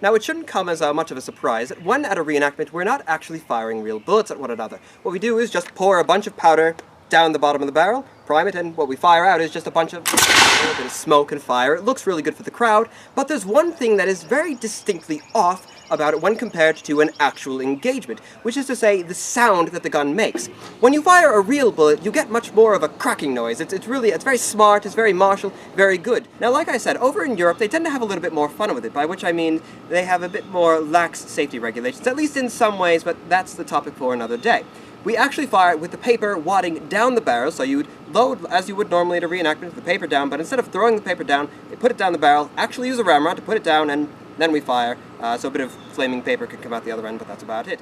Now, it shouldn't come as much of a surprise that when at a reenactment, we're not actually firing real bullets at one another. What we do is just pour a bunch of powder down the bottom of the barrel, prime it, and what we fire out is just a bunch of a little bit of smoke and fire. It looks really good for the crowd, but there's one thing that is very distinctly off about it when compared to an actual engagement, which is to say the sound that the gun makes. When you fire a real bullet, you get much more of a cracking noise. It's very smart, it's very martial, very good. Now, like I said, over in Europe, they tend to have a little bit more fun with it, by which I mean they have a bit more lax safety regulations, at least in some ways, but that's the topic for another day. We actually fire it with the paper wadding down the barrel, so you would load, as you would normally at a reenactment, the paper down, but instead of throwing the paper down, they put it down the barrel, actually use a ramrod to put it down, and then we fire, so a bit of flaming paper can come out the other end, but that's about it.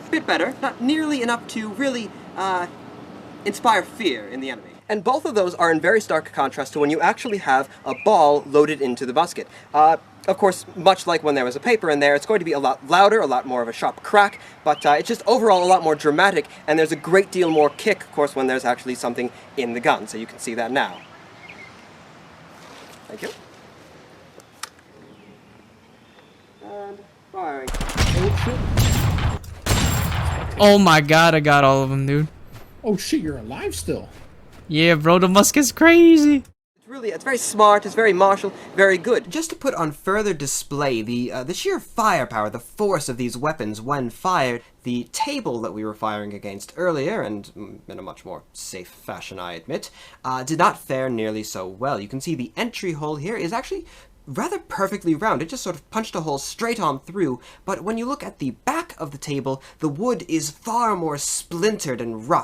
A bit better, not nearly enough to really inspire fear in the enemy. And both of those are in very stark contrast to when you actually have a ball loaded into the musket. Of course, much like when there was a paper in there, it's going to be a lot louder, a lot more of a sharp crack, but it's just overall a lot more dramatic, and there's a great deal more kick, of course, when there's actually something in the gun, so you can see that now. Thank you. And firing. Oh my god, I got all of them, dude. Oh shit, you're alive still. Yeah, bro, the musket's crazy. It's very smart, it's very martial, very good. Just to put on further display the sheer firepower, the force of these weapons when fired, the table that we were firing against earlier, and in a much more safe fashion, I admit, did not fare nearly so well. You can see the entry hole here is actually rather perfectly round. It just sort of punched a hole straight on through, but when you look at the back of the table, the wood is far more splintered and rough.